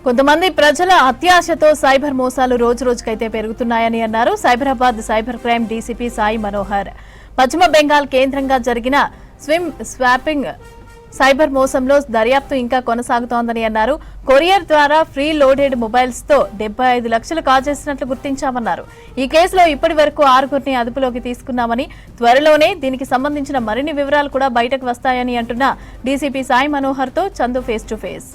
కొంతమంది ప్రజల అత్యాశతో సైబర్ మోసాలు రోజు రోజుకైతే పెరుగుతున్నాయని అన్నారు Cyberabad cyber crime DCP Sai Manohar. పశ్చిమ బెంగాల్ కేంద్రంగా జరిగిన స్విమ్ స్వాపింగ్ సైబర్ మోసంలో దర్యాప్తు ఇంకా కొనసాగుతోందని అన్నారు. కొరియర్ ద్వారా ఫ్రీ లోడెడ్ మొబైల్స్ తో 75 లక్షలు కాజేసినట్లు గుర్తించామన్నారు. ఈ కేసులో ఇప్పటి వరకు 6గురిని అదుపులోకి తీసుకున్నామని, త్వరలోనే దీనికి సంబంధించిన మరిన్ని వివరాలు కూడా బయటకు వస్తాయని అంటున్న డీసీపీ సాయి మనోహర్ తో Chandu face to face.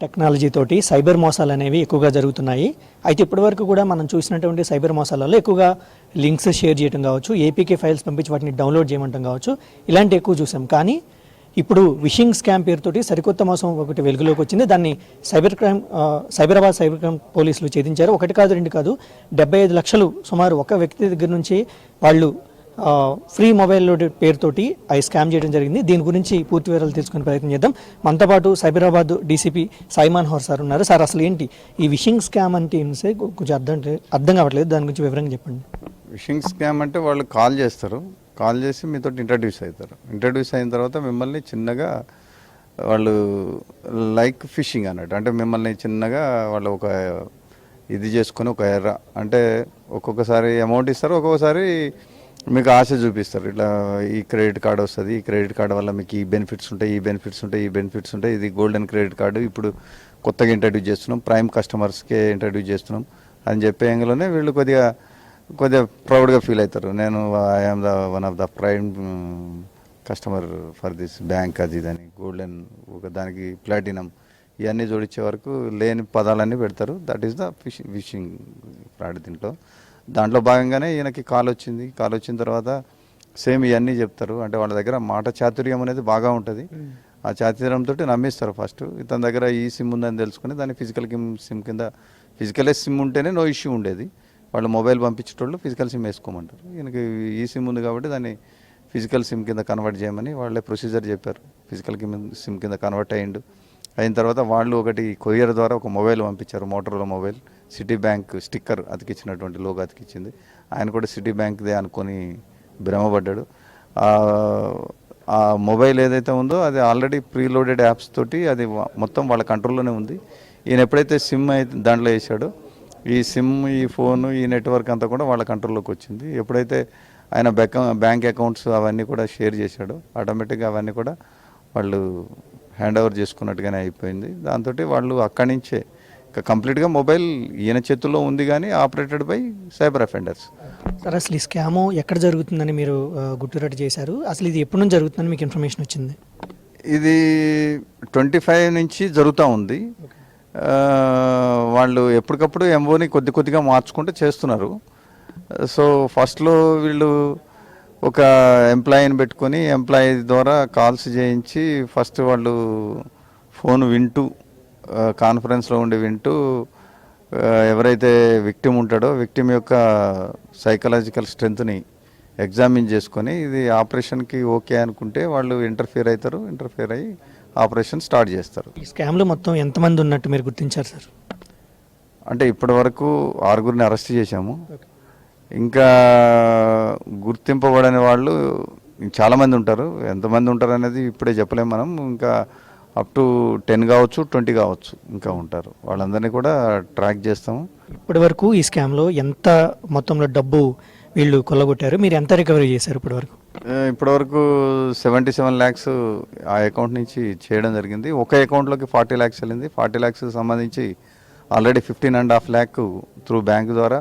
Technology తోటి సైబర్ మోసాలు అనేవి ఎక్కువగా జరుగుతున్నాయి. అయితే ఇప్పటివరకు కూడా మనం చూసినటువంటి సైబర్ మోసాలలో ఎక్కువగా లింక్స్ షేర్ చేయడం కావచ్చు, ఏపీకే ఫైల్స్ పంపించి వాటిని డౌన్లోడ్ చేయమంటాం కావచ్చు, ఇలాంటి ఎక్కువ చూసాం. కానీ ఇప్పుడు విషింగ్ స్కామ్ పేరుతోటి సరికొత్త మోసం ఒకటి వెలుగులోకి వచ్చింది. దాన్ని సైబరాబాద్ సైబర్ క్రైమ్ పోలీసులు ఛేదించారు. ఒకటి కాదు, రెండు కాదు, 75 లక్షలు సుమారు ఒక వ్యక్తి దగ్గర నుంచి వాళ్ళు ఫ్రీ మొబైల్ లోడెడ్ పేరుతోటి అవి స్కామ్ చేయడం జరిగింది. దీని గురించి పూర్తి వివరాలు తెలుసుకునే ప్రయత్నం చేద్దాం. మనతో పాటు సైబరాబాద్ డీసీపీ సాయి మనోహర్ సార్ ఉన్నారు. సార్, అసలు ఏంటి ఈ విషింగ్ స్కామ్ అంటే కొంచెం అర్థం కావట్లేదు, దాని గురించి వివరంగా చెప్పండి. విషింగ్ స్కామ్ అంటే వాళ్ళు కాల్ చేస్తారు, కాల్ చేసి మీతో ఇంట్రడ్యూస్ అవుతారు. ఇంట్రడ్యూస్ అయిన తర్వాత మిమ్మల్ని చిన్నగా వాళ్ళు లైక్ ఫిషింగ్ అన్నట్టు, అంటే మిమ్మల్ని చిన్నగా వాళ్ళు ఒక ఇది చేసుకొని ఒక ఎర్ర అంటే ఒక్కొక్కసారి అమౌంట్ ఇస్తారు, ఒక్కొక్కసారి మీకు ఆశ చూపిస్తారు. ఇట్లా ఈ క్రెడిట్ కార్డు వస్తుంది, ఈ క్రెడిట్ కార్డు వల్ల మీకు ఈ బెనిఫిట్స్ ఉంటాయి, ఈ బెనిఫిట్స్ ఉంటాయి, ఈ బెనిఫిట్స్ ఉంటాయి, ఇది గోల్డెన్ క్రెడిట్ కార్డు ఇప్పుడు కొత్తగా ఇంట్రడ్యూస్ చేస్తున్నాం, ప్రైమ్ కస్టమర్స్కే ఇంట్రడ్యూస్ చేస్తున్నాం అని చెప్పేయంలోనే వీళ్ళు కొద్దిగా ప్రౌడ్గా ఫీల్ అవుతారు. నేను I'm one of the prime customer for this bank, అది ఇదని గోల్డెన్ ఒక దానికి ప్లాటినం ఇవన్నీ జోడించే వరకు లేని పదాలన్నీ పెడతారు. That is the fishing fraud. దాంట్లో భాగంగానే ఈయనకి కాల్ వచ్చిన తర్వాత సేమ్ ఇవన్నీ చెప్తారు. అంటే వాళ్ళ దగ్గర మాట చాతుర్యం అనేది బాగా ఉంటుంది. ఆ చాతుర్యంతో నమ్మిస్తారు. ఫస్ట్ ఇతని దగ్గర ఈ సిమ్ ఉందని తెలుసుకుని దాన్ని ఫిజికల్ సిమ్ ఉంటేనే నో ఇష్యూ ఉండేది. వాళ్ళు మొబైల్ పంపించేటోళ్ళు ఫిజికల్ సిమ్ వేసుకోమంటారు. ఈయనకి ఈ సిమ్ ఉంది కాబట్టి దాన్ని ఫిజికల్ సిమ్ కింద కన్వర్ట్ చేయమని వాళ్ళే ప్రొసీజర్ చెప్పారు. ఫిజికల్ సిమ్ కింద కన్వర్ట్ అయిన తర్వాత వాళ్ళు ఒకటి కొరియర్ ద్వారా ఒక మొబైల్ పంపించారు, Motorola mobile, Citibank sticker అతికిచ్చినటువంటి లోగో అతికిచ్చింది. ఆయన కూడా సిటీ బ్యాంక్దే అనుకొని భ్రమపడ్డాడు. ఆ మొబైల్ ఏదైతే ఉందో అది ఆల్రెడీ ప్రీలోడెడ్ యాప్స్ తోటి అది మొత్తం వాళ్ళ కంట్రోల్లోనే ఉంది. ఈయన ఎప్పుడైతే సిమ్ అయితే దాంట్లో వేసాడో ఈ సిమ్, ఈ ఫోను, ఈ నెట్వర్క్ అంతా కూడా వాళ్ళ కంట్రోల్లోకి వచ్చింది. ఎప్పుడైతే ఆయన బ్యాంక్ అకౌంట్స్ అవన్నీ కూడా షేర్ చేశాడో ఆటోమేటిక్గా అవన్నీ కూడా వాళ్ళు హ్యాండ్ ఓవర్ చేసుకున్నట్టుగానే అయిపోయింది. దాంతో వాళ్ళు అక్కడి నుంచే కంప్లీట్గా మొబైల్ ఈయన చేతుల్లో ఉంది, కానీ operated by cyber offenders. Sir, అసలు ఈ స్కామ్ ఎక్కడ జరుగుతుందని మీరు గుర్తురట్టు చేశారు. అసలు ఇది ఎప్పటి నుంచి జరుగుతుందని మీకు ఇన్ఫర్మేషన్ వచ్చింది? ఇది 25 నుంచి జరుగుతూ ఉంది. వాళ్ళు ఎప్పటికప్పుడు ఎంఓని కొద్దిగా మార్చుకుంటూ చేస్తున్నారు. సో ఫస్ట్లో వీళ్ళు ఒక ఎంప్లాయీని పెట్టుకొని ఎంప్లాయీ ద్వారా కాల్స్ చేయించి ఫస్ట్ వాళ్ళు ఫోన్ వింటూ కాన్ఫరెన్స్లో ఉండి వింటూ ఎవరైతే విక్టిమ్ ఉంటాడో విక్టిమ్ యొక్క సైకలాజికల్ స్ట్రెంగ్త్ని ఎగ్జామిన్ చేసుకొని ఇది ఆపరేషన్కి ఓకే అనుకుంటే వాళ్ళు ఇంటర్ఫియర్ అయ్యి ఆపరేషన్ స్టార్ట్ చేస్తారు. ఈ స్కామ్లో మొత్తం ఎంతమంది ఉన్నట్టు మీరు గుర్తించారు సార్? అంటే ఇప్పటి వరకు 6గురిని అరెస్ట్ చేశాము. ఇంకా గుర్తింపబడని వాళ్ళు చాలామంది ఉంటారు. ఎంతమంది ఉంటారు అనేది ఇప్పుడే చెప్పలేము మనం. ఇంకా అప్ టు 10 కావచ్చు, 20 కావచ్చు, ఇంకా ఉంటారు. వాళ్ళందరినీ కూడా ట్రాక్ చేస్తాము. ఇప్పటి వరకు ఈ స్కామ్లో ఎంత మొత్తంలో డబ్బు వీళ్ళు కొల్లగొట్టారు, మీరు ఎంత రికవరీ చేశారు ఇప్పటివరకు? ఇప్పటివరకు 77 lakhs ఆ అకౌంట్ నుంచి చేయడం జరిగింది. ఒక అకౌంట్లోకి 40 lakhs వెళ్ళింది. 40 lakhs సంబంధించి ఆల్రెడీ 15.5 lakh త్రూ బ్యాంక్ ద్వారా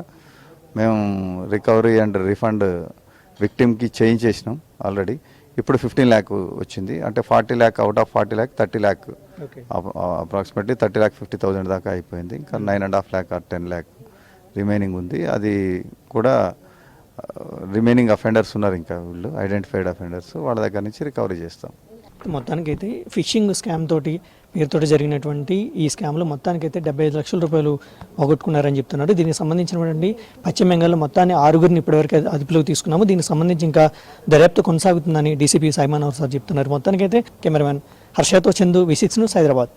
మేము రికవరీ అండ్ రిఫండ్ విక్టిమ్కి చేయించేసినాం ఆల్రెడీ. ఇప్పుడు 15 lakh వచ్చింది. అంటే 40 lakh out of 40 lakh 30 lakh approximately 30,50,000 దాకా అయిపోయింది. ఇంకా 9.5 lakh or 10 lakh రిమైనింగ్ ఉంది. అది కూడా రిమైనింగ్ అఫెండర్స్ ఉన్నారు, ఇంకా వీళ్ళు ఐడెంటిఫైడ్ అఫెండర్స్, వాళ్ళ దగ్గర నుంచి రికవరీ చేస్తాం. మొత్తానికైతే ఫిషింగ్ స్కామ్ తోటి పేరుతోటి జరిగినటువంటి ఈ స్కామ్లో మొత్తానికైతే 75 లక్షల రూపాయలు పోగొట్టుకున్నారని చెప్తున్నారు. దీనికి సంబంధించినటువంటి పశ్చిమ బెంగాల్లో మొత్తాన్ని 6గురిని ఇప్పటివరకు అదుపులోకి తీసుకున్నాము. దీనికి సంబంధించి ఇంకా దర్యాప్తు కొనసాగుతుందని డీసీపీ సాయి మనోహర్ సార్ చెప్తున్నారు. మొత్తానికైతే కెమెరామెన్ హర్షతో చందు, V6 న్యూస్, హైదరాబాద్.